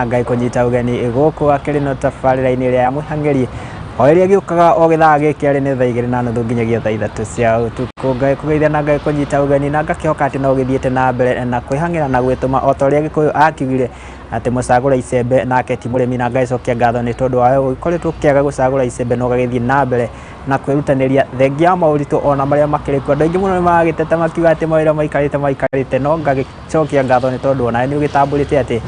Ngai kunyita ugeni guku akiri no tabarira-ini ria ya Mwihang'eri oiria giukaga o githaa giki ari ni thaa 2:30 nginyagia thaa 3 cia utuku. Ngai kugeithia na Ngai kunyita ugeni na ngakihoka ati no githiete na mbere na kwihang'ira na gwituma o ta uria Gikuyu akiugire ati mucagura icembe nake ti murimi, na Ngai cokia ngatho ni tondu wawe ukoretwo ukiaga gucagura icembe no gagithie na mbere na kwirutaniria thengia mauritu ona maria makiriku. Andu aingi muno ni magagitete makiuga ati mawira maikarite no ngagicokia ngatho ni tondu ona ni ugitamburite ati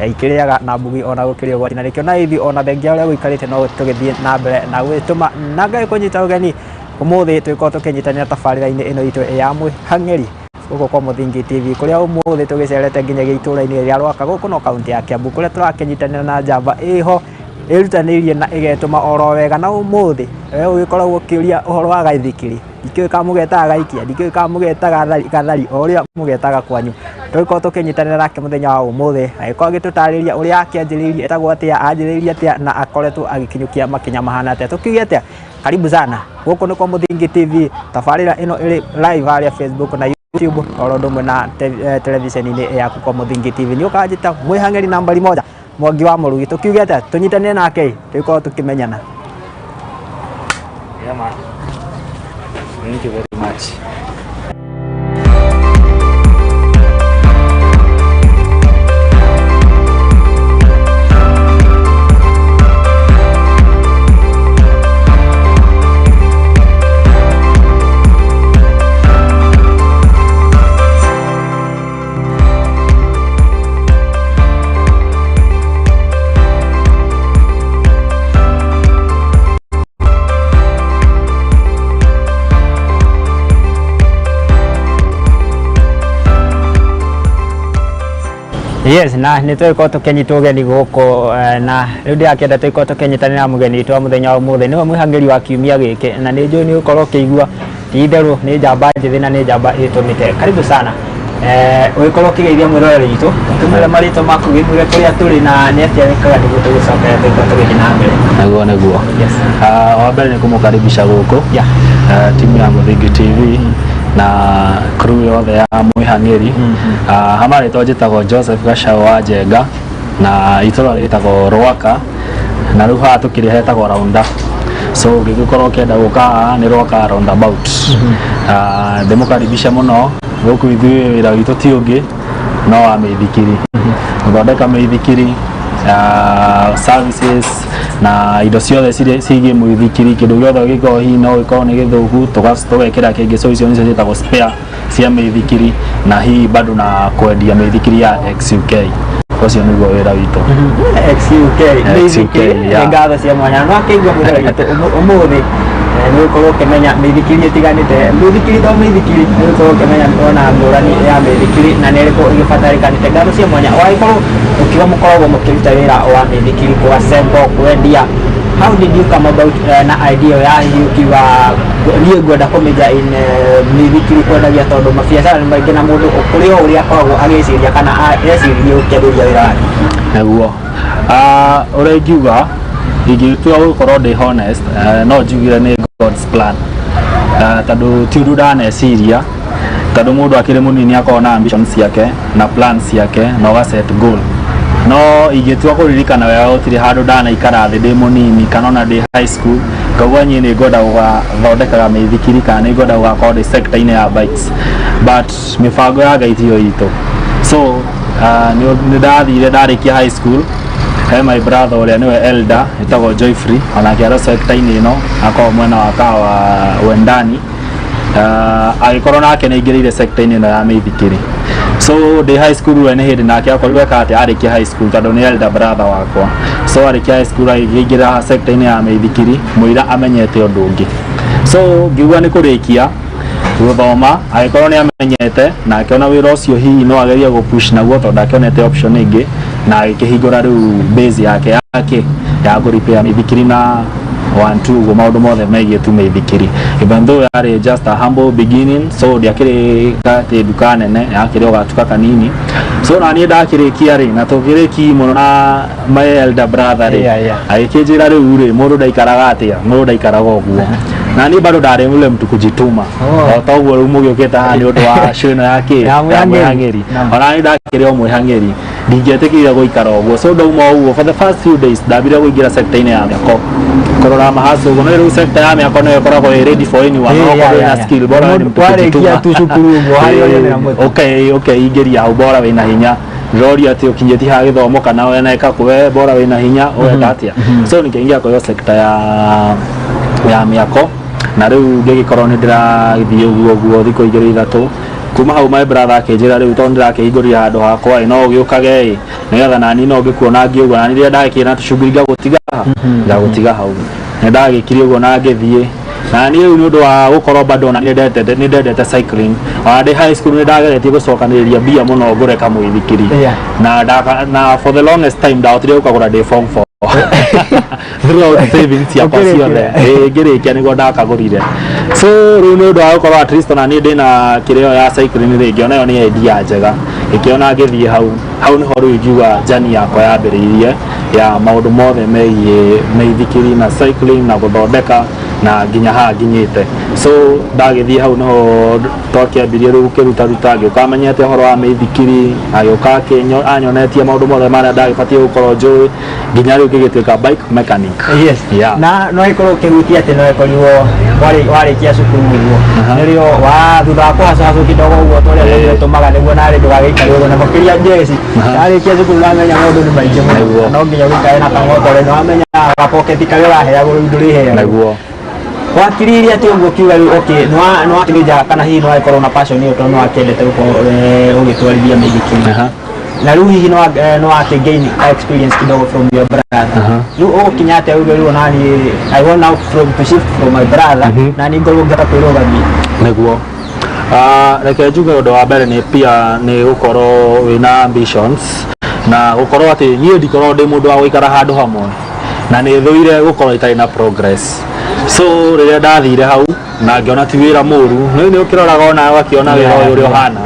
ikiriaga na mbugi ona gukiria gwati na rikio na ithi ona thengia uria guikarite no tugithie na mbere na gwituma na Ngai kunyita ugeni. Umuthi twiko tukinyitanira tabarira-ini ino itu ya Mwihang'eri guko kwa Muthingi TV kuria umuthi tugicerete nginyagia itura-ini ria Rwaka guku no kaunti ya Kiambu kuria turakinyitanira na njamba iho irutanirie na igetuma oro wega. Na umuthi we ugikoragwo ukiuria uhoro wa gaithikiri ndikiuĩ ka mugetaga gaikia ndikiuĩ ka mugetaga gathari o uria mugetaga kwanyu twiko tukinyitanira nake muthenya wa umuthi agĩkorwo agĩtũtarĩria uria akĩanjĩrĩirie etagwo atia anjĩrĩirie atia na akoretwo agĩkinyũkia makinya mahana atia. Tukiuge atia karibu sana guku ni kwa Muthingi TV tabarĩra ĩno ĩrĩ live harĩa Facebook na YouTube oro ndumwe na televisheni-inĩ yaku kwa Muthingi TV ni ukanjĩta Mwihang'eri nambari 1 Mwangi wa Mũrugi. Tukiuge atia tunyitanire nake twiko tukimenyana. Yeah man, thank you very much. Yes, na nĩ twĩko tũkĩnyitwo ũgeni gũkũ na rĩu ndĩrakĩenda twĩko tũkĩnyitanĩra na mũgeni witũ wa mũthenya wa ũmũthĩ nĩwe Mwihang'eri wa kiumia gĩkĩ na nĩ njũĩ nĩ ũgũkorwo ũkĩigua ti itherũ nĩ njamba njĩthĩ na nĩ njamba ĩtũmĩte. Karibu sana ũgĩkorwo ũkĩgeithia mwĩroreri witũ tũmwĩre marĩtwa maku gĩkwĩre kũrĩa tũrĩ na nĩ atĩa wĩkaga nĩguo tũgĩcokera twĩko tũgĩthiĩ na mbere. Nĩguo wa mbere nĩ kũmũkaribisha gũkũ timu ya Muthingi TV na crew yothe ya Mwihang'eri. Hama rĩtwa njĩtagwo Joseph Gacaũ wa Njenga na itũra rĩtagwo Rwaka na rĩu haha tũkĩrĩ hetagwo Raunda, so ũngĩgĩkorwo ũkĩenda gũka haha nĩ Rwaka roundabout. Ndĩmũkaribisha mũno gũkũ ithuĩ wĩra witũ ti ũngĩ no wa mĩithikiri, gũthondeka mĩithikiri services na indo ciothe ciĩgiĩ mũithikiri. Kĩndũ gĩothe ũngĩkorwo hihi no gĩkorwo nĩ gĩthũku tũgekĩra kĩngĩ, so icio nĩcio ciĩtagwo spare cia mĩithikiri na hihi bado na kwendia mĩithikiri ya XUK. Ũcio nĩguo wĩra witũ. XUK nĩ ngatho cia mwanya no akĩigua mwĩroreri atĩ ũmũthĩ nĩ ũgũkorwo ũkĩmenya mĩithikiri ĩtiganĩte. Mũithikiri to mũithikiri nĩ ũgũkorwo ũkĩmenya ona ngũrani ya mĩithikiri na nĩ ĩrĩkũ ĩgĩbatarĩkanĩte. Ngatho cia mwanya wagĩkorwo ũkiuga mũkoragwo mũkĩruta wĩra wa mĩithikiri kũassemble kwendia. How did you come about na idea ya hihi ukiuga niĩ ngwenda kũmĩnja in mĩithikiri kwendagia tondũ mabiacara nĩ maingĩ na mũndũ kũrĩ o ũrĩa akoragwo agĩciria kana eciririe ũkĩambĩrĩria wĩra wake? Nĩguo ũrĩa ingiuga ingĩtua gũkorwo ndĩ honest no njugire nĩ God's plan tondũ ti ũndũ ndaneciria, tondũ mũndũ akĩrĩ mũnini akorwo na ambitions ciake na plans ciake na ũga set goal. No ingĩtua kũririkana wega gũtirĩ handũ ndanaikara thĩ ndĩ mũnini kana ona ndĩ high school ngauga niĩ nĩ ngwenda gũthondekaga mĩithikiri kana nĩ ngwenda gũgakorwo ndĩ sector-inĩ ya bikes, but mĩbango ya Ngai tiyo itũ. So nĩ ndathire ndarĩkia high school he my brother ũrĩa nĩwe elder etagwo Joyfrey onake arĩ sector-inĩ ĩno akorwo mwena wa kawa Wendani, agĩkorwo nake nĩ aingĩrĩire sector-inĩ ĩno ya mĩithikiri. So ndĩ high school we nĩ hĩndĩ nake akorirwo atĩ arĩkia high school tondũ nĩ elder brother wakwa, so arĩkia high school agĩingĩra sector-inĩ ya mĩithikiri mũira amenyete ũndũ ũngĩ. So ngiuga nĩ kũrĩkia gũthoma agĩkorwo nĩ amenyete na akĩona wĩra ũcio hihi no agerie gũpush naguo tondũ akĩonete option ĩngĩ na agĩkĩhingũra rĩu base yake ya kũrepair mĩithikiri na 1-2 ũguo maũndũ mothe megiĩ tu mĩithikiri. Even though yarĩ just a humble beginning, so ndiakĩrĩ atĩ nduka nene, yakĩrĩ o gatuka kanini. So na niĩ ndakĩrĩkia rĩ na tũkĩrĩki mũno na my elder brother rĩ agĩkĩnjĩra rĩu rĩ mũndũ ndaikaraga atĩa, mũndũ ndaikaraga ũguo. Na niĩ bado ndarĩ ule mtu kujituma. O ta ũguo rĩu mũgĩũkĩte haha nĩ ũndũ wa show ĩno ya Mwihang'eri. Ona niĩ ndakĩrĩ o Mwihang'eri ndingĩetĩkĩra gũikara ũguo. So ndauma ũguo for the first few days ndambire kũingĩra sector-inĩ ya mĩako korora mahaso ũguo, no rĩu sector ya mĩako nĩyo ĩkoragwo ready for anyone okorwo wĩna skill bora ni twarĩkia tu cukuru ũguo harĩa ũrĩonera mũtĩ. Okay ingĩria hau bora wĩna hinya rori ati ukinyeti ha githomo kana we naika kuwe bora wina hinya weka atia. So nikaingia kwa hiyo sector ya miako na riu ngigikorwo ni ndirathie uguo thiko igiri ithatu kuma hau my brother akinjira riu to ndirakihingurira handu hakwa no ugiukage nigetha nani no ngikuona ngiuga nani ria ndagikira tushuguriga gutiga hau na ndagikiri uguo na ngithie na ni riu ni undu wa gukorwo bado na ni ndendete cycling ndi high school ni ndageretie gucokaniriria bia muno ngure kamwithikiri na for the longest time ndahotire gukagura ndi form 4 throughout savings ya pasione ngirikia niguo ndakagurire. So riu ni undu wa gukorwo at least na ni ndina kirio ya cycling ringi onayo ni idea njega ikiona ngithie hau niho riu ngiuga journey yakwa yambiriirie ya maundu mothe meithikiri na cycling na guthondeka na nginya ha nginyite. So ndagithie hau niho twakiambirie riu kiruta ngĩukamenyete horo wa meithikiri agĩuka anyonetie maundu mothe marĩa ndagibatie gukorwo njũĩ nginya riu ngĩgĩtuĩka bike mechanic. Yes. Yeah. Na no ikorwo kiruti ati no ikorwo warĩkia cukuru ũguo nĩrĩo wa thutha wa kũhacacu kidogo ũguo tũrĩa tũmaga nĩguo narĩ ndũgagĩikare ũguo na makĩria njeci warĩkia cukuru namenya maũndũ nĩ maingĩ mũno no nginya ũikare na kang'otore nĩ wamenya gapoketi karĩa ũraheagwo rĩu ndũrĩheagwo wakiriria ati ũguo kiuga rĩu okay no atirija kana hihi no akorwo na passion ĩyo tondũ no akendete ũgĩtwarithia mĩithikiri na rĩu hihi no gain experience kidogo from your brother rĩu ũgũkinya atĩa uge rĩu nani I want now to shift from my brother na ni ngorwo ngĩhota kwĩrũgamia nĩguo. Reke njuge ũndũ wa mbere nĩ pia nĩ gũkorwo wĩna ambitions na gũkorwo atĩ niĩ ndikorwo ndĩ mũndũ wa gũikara handũ hamwe na nĩ thũire gũkorwo itarĩ na progress. So rĩrĩa ndathire hau na ngĩona ti wĩra mũru nĩ ũkĩroraga ona ũgakiona wĩra ũyũ ũrĩa ũhana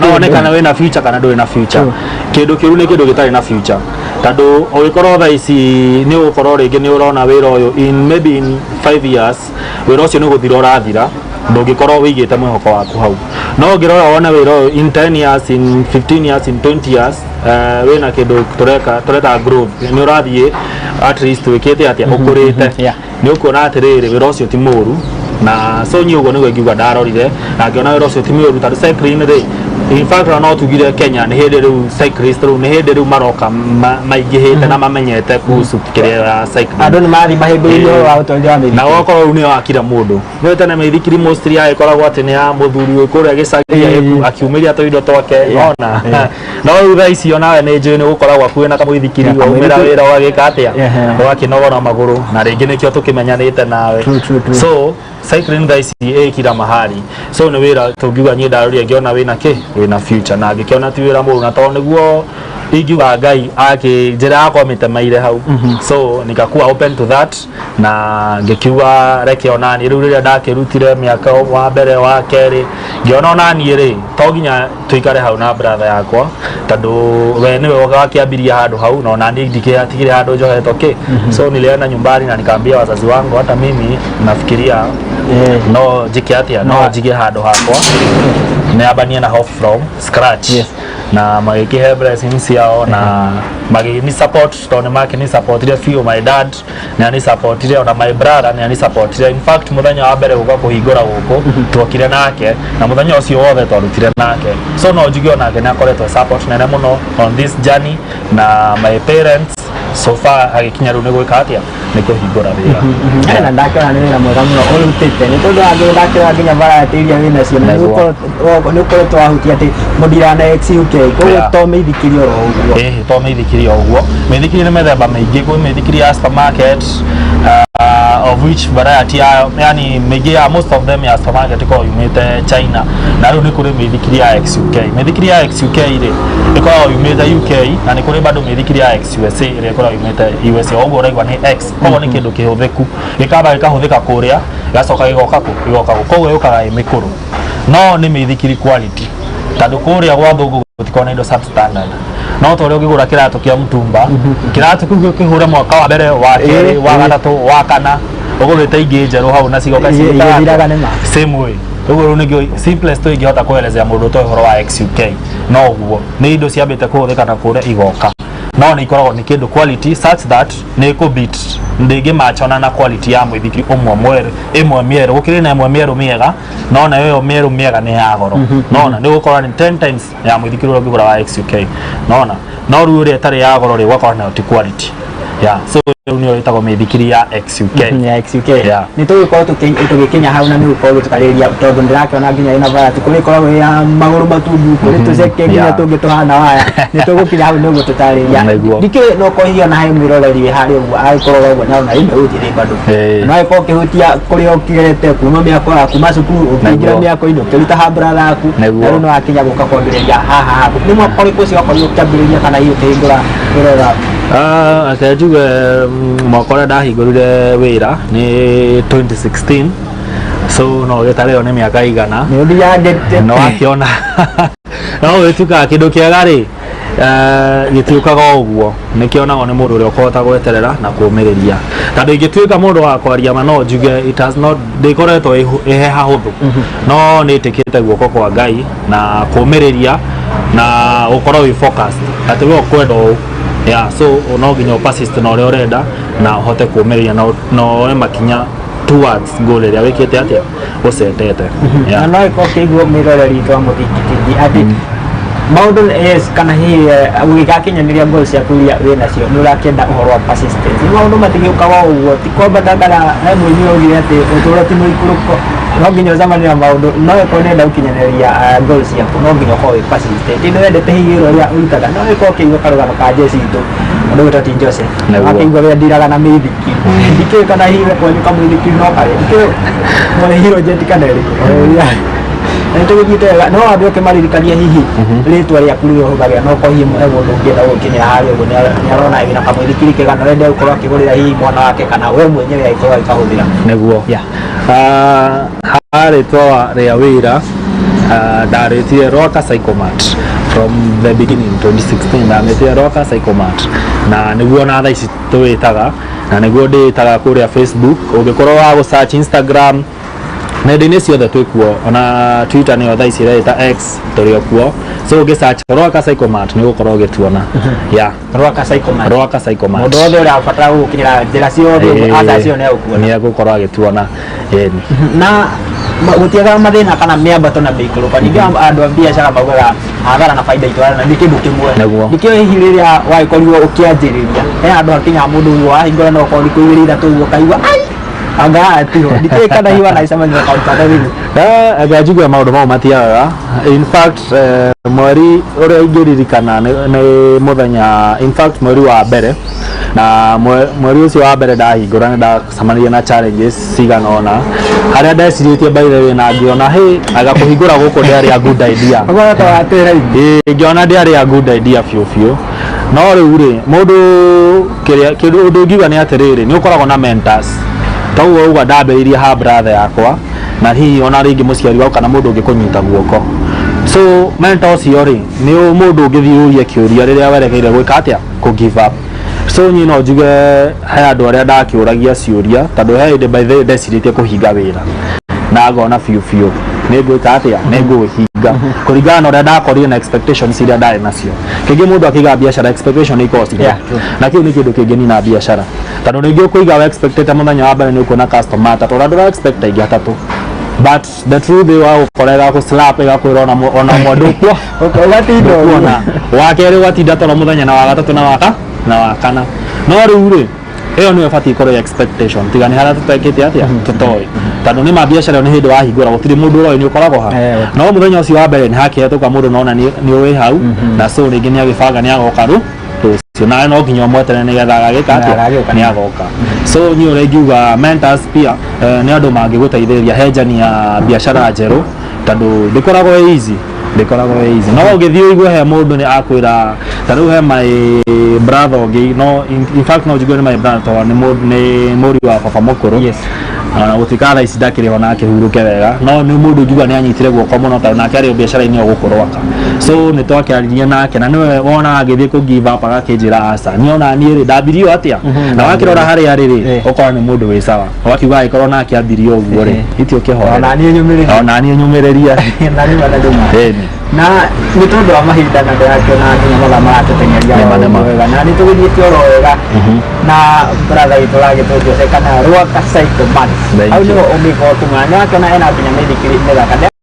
no onekana wĩna future kana ndũrĩ na future. Kĩndũ kĩu nĩ kĩndũ gĩtarĩ na future tondũ ũgĩkorwo thaa ici nĩ ũgũkorwo rĩngĩ nĩ ũrona wĩra ũyũ maybe in 5 years wĩra ũcio nĩ gũthira ũrathira ndũngĩkorwo wĩigĩte mwĩhoko waku hau. No ũngĩrora wone wĩra ũyũ in 10 years in 15 years in 20 years wĩna kĩndũ tũreta growth nĩ ũrathiĩ at least wĩkĩte atĩa ũkũrĩte nĩ ũkuona atĩrĩrĩ wĩra ũcio ti mũru na so niĩ ũguo nĩguo ngiuga ndarorire na ngĩona wĩra ũcio ti mũru tondũ cycling rĩ in fact no tugire Kenya nĩ hĩndĩ rĩu cyclist rĩu nĩ hĩndĩ rĩu maroka maingĩhĩte na mamenyete kuhusu kĩrĩa cycling andũ nĩ mathi mahĩmbĩirio wa ũtongoria wa mĩithikiri na wakorwo rĩu nĩ wakira mũndũ nĩ tene mĩithikiri mostly ĩkoragwo atĩ nĩ ya mũthuri kũrĩa gĩcagi akiumĩria tũindo twake ona no rĩu thaa icio nawe nĩ njũĩ nĩ gũkoragwo akuĩ na kamũithikiri waumĩra wĩra ũgagĩka atĩa ũgakĩnogora magũrũ na rĩngĩ nĩkĩo tũkĩmenyanĩte nawe. So cycling thaa ici ĩkira mahari so nĩ wĩra tũngiuga niĩ ndarorire ngĩona wĩna future na ngĩkĩona ti wĩra mũru na tondũ nĩguo ingiuga Ngai njĩra yakwa mĩtemeire hau. So nikakuwa open to that na ngĩkiuga reke onani rĩu rĩrĩa ndakĩrutire mĩaka wa mbere wa kerĩ ngĩona onani rĩ to nginya tũikare hau na brother yakwa tondũ we nĩwe wakĩambiria handũ hau na onani ndikĩatigire handũ njohetwo so nilienda nyumbani na nikaambia wazazi wangu hata mimi nafikiria no njike atĩa no njige handũ hakwa niambanie na hope from scratch. Na magĩkĩhe blessings yao na magĩni support tondũ makĩni supportire few my dad na ni supportire ona my brother na ni supportire in fact mũthenya wa mbere gũka kũhingũra gũkũ twokire nake na mũthenya ũcio wothe twarutire nake so no njuge onake nĩ akoretwo support nene mũno on this journey na my parents so far agĩkinya rĩu nĩ gwĩka atĩa nĩ kũhingũra wĩra na ndakĩona nĩ wĩra mwega mũno ũrutĩte nĩ tondũ angĩ ndakĩona nginya variety iria wĩna cio nĩ ũkoretwo wahutia atĩ mũndirana XUK koguo to mĩithikiri oro ũguo to mĩithikiri o ũguo mĩithikiri nĩ mĩthemba mĩingĩ kwĩ mĩithikiri ya supermarket of which variety yani mĩingĩ ya most of them ya supermarket ĩkoragwo yumĩte China na rĩu nĩ kũrĩ mĩithikiri ya XUK. Mĩithikiri ya XUK rĩ ĩkoragwo yumĩte UK na nĩ kũrĩ bado mĩithikiri ya XUSA ĩrĩa ĩkoragwo yumĩte USA ũguo ũraigua nĩ X koguo nĩ kĩndũ kĩhũthĩku gĩkamba gĩkahũthĩka kũrĩa gĩgacoka gĩgoka koguo yũkaga ĩ mĩkũrũ no nĩ mĩithikiri quality tondũ kũrĩa gwa thũngũ gũtikoragwo na indo substandard no to rĩo ũngĩgũra kĩratũ kĩa mtumba kĩratũ kĩu kĩhũre mwaka wa mbere wa kerĩ wa gatatũ wa kana ũgũrĩte ingĩ njerũ hau na cigoka cigĩthiraga nĩ ma same way Koguo nĩguo simplest ingĩhota kuelezea mũndũ to ũhoro wa XUK no guo nĩ indo ciambĩte kũhũthĩka na kũrĩa igoka no nĩ ikoragwo nĩ kĩndũ quality such that nĩ kũbeat ndĩngĩmachana na quality ya mũithikiri ĩmwe mĩerũ gũkĩrĩ na ĩmwe mĩerũ mĩega no na ĩyo mĩerũ mĩega nĩ ya goro nona nĩ gũkorwo nĩ 10 times ya mũithikiri ũrĩa ũngĩgũra wa XUK nona no rĩu ũrĩa ĩtarĩ ya goro rĩ ũgakorwo nayo ti quality so nĩ ĩtagwo mĩithikiri ya XUK ya XUK nĩ tũgĩkorwo tũgĩkinya hau na nĩ gũkorwo tũkarĩria tondũ ndĩrakĩona nginya ĩna variety kũrĩ koragwo ya magũrũ matungu kũrĩ tũceke nginya tũngĩ tũhana waya nĩ tũgũkinya hau nĩguo tũtarĩria ndikĩrĩ no kũhihiona he mwĩroreri wĩ harĩa ũguo agĩkorwo ũguo na ĩmwe ũthire bado no agĩkorwo ũkĩhutia kũrĩa ũkĩrete kuma mĩako yaku kuma cukuru ũkĩingĩra mĩako-inĩ ũkĩruta hambura yaku na rĩu no wakinya gũka kwambĩrĩria haha nĩ mwaka ũrĩkũ ũcio wakorirwo ũkĩambĩrĩria kana hihi ũkĩhingũra wĩra akenjuge mwaka ũrĩa ndahingũrire wĩra nĩ 2016 so no gĩtarĩo nĩ mĩaka igana no akĩona no gĩtuĩkaga kĩndũ kĩega rĩ gĩtiũkaga ũguo nĩkĩonagwo nĩ mũndũ ũrĩa ũkũhota gweterera na kũũmĩrĩria tondũ ingĩtuĩka mũndũ wa kwaria ma no njuge ndĩkoretwo ĩhe hahũthũ no nĩ ĩtĩkĩte guoko kwa Ngai na kũũmĩrĩria na gũkorwo wĩ focused atĩ we ũkwenda ũũ so no nginya persist na ũrĩa ũrenda na ũhote kũũmĩrĩria na woe makinya towards goal ĩrĩa wĩkĩte atĩa ũcetete na no ĩkorwo kĩiguo mĩroreri itũ wa mũthikithia atĩ maũndũ kana hihi ũgĩgakinyanĩria goal ciaku iria wĩ nacio nĩ ũrakĩenda ũhoro wa persistence maũndũ matigĩũkaga ũguo ti kwamba ndakara he mũini oigire atĩ ũtũũro ti mũikũrũko no nginya ũcemanie na maũndũ no ĩkorwo nĩenda gũkinyanĩria goal ciaku no nginya ũkorwo wĩ persistent nĩ wendete hihi wĩra ũrĩa ũrutaga no ĩkorwo kĩiguo karũgano ka jeshi itũ ũndũ wĩtwo Joseph akĩigua rĩrĩa ndiraga na mĩithikiri ndikĩũĩ kana hihi kwanyu kamũithikiri no karĩ ndikĩũĩ mwene hero jet kana ĩrĩkũ tũgĩthiĩte wega no wambe ũkĩmaririkania hihi rĩtwa rĩaku rĩrĩa ũhũthagĩra no ko hihi mũndũ ũngĩenda gũkinyĩra harĩa ũguo nĩ arona wĩna kamũithikiri kega na arenda gũkorwo akĩgũrĩra hihi mwana wake kana we mwenyewe agĩkorwo agĩkahũthĩra nĩguo rĩtwa rĩa wĩra ndarĩtire Rwaka Psychomat from the beginning 2016 ndamĩtire Rwaka Psychomat na nĩguo na thaa ici tũwĩtaga na nĩguo ndĩĩtaga kũrĩa Facebook ũngĩkorwo wa gũsearch Instagram nenda-inĩ ciothe twĩkuo ona Twitter nĩyo thaa ici ĩreta X tũrĩ kuo so ũngĩsearch Rwaka Psychomat nĩ ũgũkorwo ũgĩtuona Rwaka Psychomat mũndũ wothe ũrĩa abatara gũkinyĩra njĩra ciothe aca cio nĩ egũkorwo agĩtuona na gũtiagaga mathĩna kana mĩambato na mĩikũrũko ningĩ andũ a biacara maugaga hathara na baida itwarana nĩ kĩndũ kĩmwe nĩkĩo hihi rĩrĩa wagĩkorirwo ũkĩanjĩrĩria he andũ akinyaga mũndũ ũguo wahingũra no ũkorwo thikũ igĩrĩ ithatũ ũguo kaigua anga atiro ndikĩrĩ kana hiwa na icemania kaunta rĩu anga njuge maũndũ mau matiagaga in fact mweri ũrĩa ingĩririkana nĩ mũthenya in fact mweri wa mbere na mweri ũcio wa mbere ndahingũra nĩ ndacemanirie na challenges cigana ũna harĩa ndecirĩtie by the way na ngĩona agakũhingũra gũkũ ndĩarĩ a good idea ngĩona ndĩarĩ a good idea biũ no rĩu rĩ mũndũ kĩndũ ũndũ ngiuga nĩ atĩrĩrĩ nĩ ũkoragwo na mentors toguo uga ndambĩrĩirie ha brother yakwa na hihi ona rĩngĩ mũciari wao kana mũndũ ũngĩkũnyita guoko so mentor ũcio rĩ nĩ mũndũ ũngĩthiĩ ũrie kĩũria rĩrĩa werekeire gwĩka atĩa kũ give up so niĩ no njuge he andũ arĩa ndakĩũragia ciũria tondũ he hĩndĩ by the way ndecirĩtie kũhinga wĩra na ngona biũ nĩ ngwĩka atĩa nĩ ngũhinga kũringana na ũrĩa ndakorire na expectations iria ndarĩ nacio kaingĩ mũndũ akĩiga biacara expectation ikoragwo cirĩ na kĩu nĩ kĩndũ kĩngĩnina biacara tondũ rĩngĩ ũkũiga we expectete mũthenya wa mbere nĩ ũkuona customer atatũ ũrĩa ndũra expect aingĩ atatũ but the truth is wagũkora ĩgakũ-slap ĩgakwĩra ona mũndũ ũkuona wa kerĩ ũgatinda toro mũthenya na wa gatatũ na wa kana no rĩu rĩ ĩyo nĩyo ĩbatiĩ ĩkorwo expectation tiga nĩ harĩa tũtekĩte atĩa tũtoĩ tondũ nĩ mabiacara nĩ hĩndĩ wahingũra gũtirĩ mũndũ ũroĩ nĩ ũkoragwo ha no mũthenya ũcio wa mbere nĩ hakĩhetũka mũndũ nona nĩ ũĩ hau na so rĩngĩ nĩ agĩbanga nĩ agoka rũciũ nawe no nginya ũmwetere nĩgetha agagĩka atĩa nĩ agoka so niĩ ũrĩa ingiuga mentors pia nĩ andũ mangĩgũteithĩrĩria he njani ya biacara njerũ tondũ ndĩkoragwo easy ndikoragwo easy no ũgĩthiĩ ũigue he mũndũ nĩ akwĩra ta rĩu he my brother ũngĩ no in fact no njigue nĩ my brother tondũ nĩ mũriũ wa baba mũkũrũ yes gũtuĩka thaa ici ndakĩrĩ ho nake hurũke wega no nĩ mũndũ njuga nĩ anyitire guoko mũno tondũ nake arĩ biacara-inĩ o gũkũ Rwaka so nĩ twakĩarĩria nake na nĩwe wonaga agĩthiĩ kũ give up agakĩnjĩra aca niĩ ona niĩ rĩ ndambirio atĩa na wakĩrora harĩa arĩ rĩ ũkorwo nĩ mũndũ wĩ sawa wakiuga agĩkorwo nake ambirio ũguo rĩ itio kĩhorera ona niĩ nyũmĩrĩria na nĩ tondũ wa mahinda na ndĩrakĩona nginya mathaa maratũteng'eria wega na nĩ tũgĩthiĩte oro wega na brother witũ ũragĩtũnjũce kana Rwaka Cycle Mart hau nĩho ũngĩkorwo tũmanya nĩ wakĩona ena nginya mĩthikiri mĩthaka